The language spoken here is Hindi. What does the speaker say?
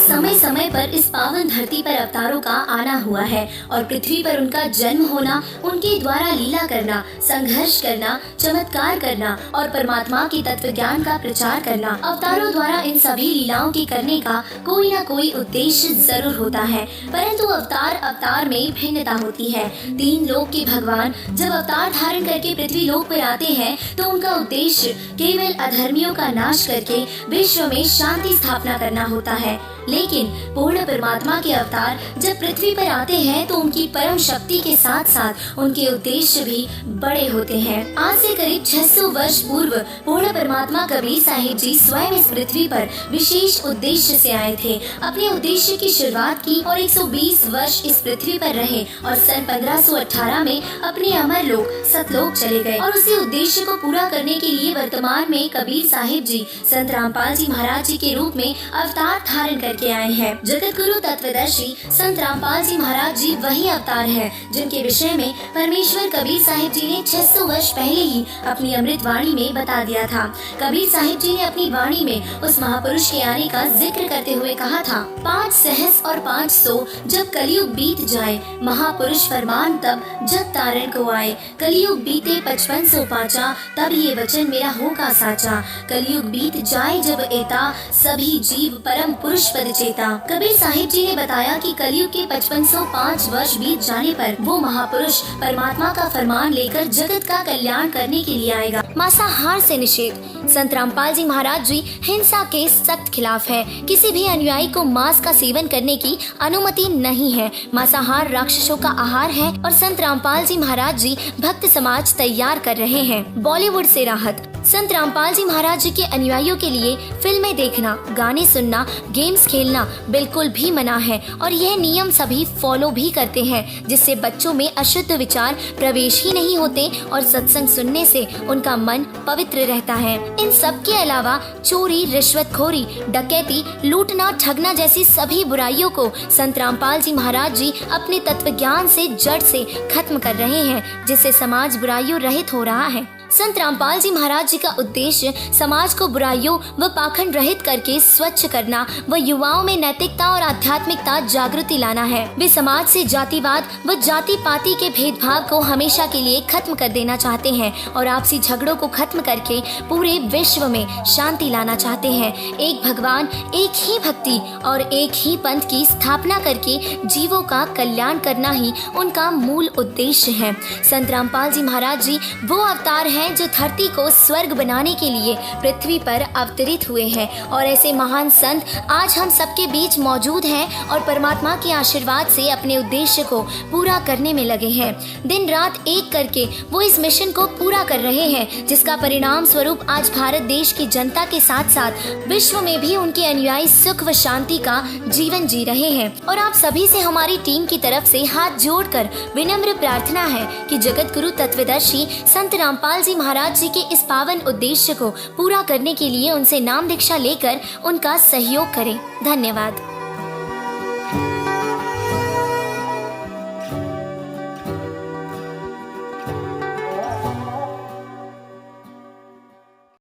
समय समय पर इस पावन धरती पर अवतारों का आना हुआ है और पृथ्वी पर उनका जन्म होना, उनके द्वारा लीला करना, संघर्ष करना, चमत्कार करना और परमात्मा की तत्व ज्ञान का प्रचार करना। अवतारों द्वारा इन सभी लीलाओं के करने का कोई न कोई उद्देश्य जरूर होता है, परंतु अवतार में भिन्नता होती है। 3 लोक के भगवान जब अवतार धारण करके पृथ्वी लोक पर आते हैं तो उनका उद्देश्य केवल अधर्मियों का नाश करके विश्व में शांति स्थापना करना होता है। लेकिन पूर्ण परमात्मा के अवतार जब पृथ्वी पर आते हैं तो उनकी परम शक्ति के साथ साथ उनके उद्देश्य भी बड़े होते हैं। आज से करीब 600 वर्ष पूर्व पूर्ण परमात्मा कबीर साहिब जी स्वयं इस पृथ्वी पर विशेष उद्देश्य से आए थे। अपने उद्देश्य की शुरुआत की और 120 वर्ष इस पृथ्वी पर रहे और सन 1518 में अपने अमर लोक सतलोक चले गए और उसी उद्देश्य को पूरा करने के लिए वर्तमान में कबीर साहिब जी संत रामपाल जी महाराज जी के रूप में अवतार धारण करके आए हैं। जगत गुरु तत्वदर्शी संत रामपाल जी महाराज जी वही अवतार हैं जिनके विषय में परमेश्वर कबीर साहिब जी ने 600 वर्ष पहले ही अपनी अमृत वाणी में बता दिया था। कबीर साहिब जी ने अपनी वाणी में उस महापुरुष के आने का जिक्र करते हुए कहा था, 5 सहस और 500 जब कलयुग बीत जाए, महापुरुष फरमान तब जग तारण को आए। कलयुग बीते 5500 पाचा, तब ये वचन मेरा होगा साचा। कलयुग बीत जाए जब एता, सभी जीव परम पुरुष पद चेता। कबीर साहिब जी ने बताया कि कलयुग के 5505 वर्ष बीत जाने पर वो महापुरुष परमात्मा का फरमान लेकर जगत का कल्याण करने के लिए आएगा। मांसाहार से निषेध। संत रामपाल जी महाराज जी हिंसा के सख्त खिलाफ है। किसी भी अनुयायी को मांस का सेवन करने की अनुमति नहीं है। मांसाहार राक्षसों का आहार है और संत रामपाल जी महाराज जी भक्त समाज तैयार कर रहे हैं। बॉलीवुड से राहत। संत रामपाल जी महाराज जी के अनुयायियों के लिए फिल्में देखना, गाने सुनना, गेम्स खेलना बिल्कुल भी मना है और यह नियम सभी फॉलो भी करते हैं, जिससे बच्चों में अशुद्ध विचार प्रवेश ही नहीं होते और सत्संग सुनने से उनका मन पवित्र रहता है। इन सब के अलावा चोरी, रिश्वतखोरी, डकैती, लूटना, ठगना जैसी सभी बुराइयों को संत रामपाल जी महाराज जी अपने तत्व ज्ञान से जड़ से खत्म कर रहे हैं, जिससे समाज बुराइयों रहित हो रहा है। संत रामपाल जी महाराज जी का उद्देश्य समाज को बुराइयों व पाखंड रहित करके स्वच्छ करना व युवाओं में नैतिकता और आध्यात्मिकता जागृति लाना है। वे समाज से जातिवाद व जाति पाति के भेदभाव को हमेशा के लिए खत्म कर देना चाहते हैं और आपसी झगड़ों को खत्म करके पूरे विश्व में शांति लाना चाहते हैं। एक भगवान, एक ही भक्ति और एक ही पंथ की स्थापना करके जीवों का कल्याण करना ही उनका मूल उद्देश्य है। संत रामपाल जी महाराज जी वो अवतार हैं जो धरती को स्वर्ग बनाने के लिए पृथ्वी पर अवतरित हुए हैं और ऐसे महान संत आज हम सबके बीच मौजूद हैं और परमात्मा के आशीर्वाद से अपने उद्देश्य को पूरा करने में लगे हैं। दिन रात एक करके वो इस मिशन को पूरा कर रहे हैं, जिसका परिणाम स्वरूप आज भारत देश की जनता के साथ साथ विश्व में भी उनके अनुयायी सुख व शांति का जीवन जी रहे हैं। और आप सभी से हमारी टीम की तरफ से हाथ जोड़कर विनम्र प्रार्थना है कि जगत गुरु तत्वदर्शी संत रामपाल जी महाराज जी के इस पावन उद्देश्य को पूरा करने के लिए उनसे नाम दीक्षा लेकर उनका सहयोग करें। धन्यवाद।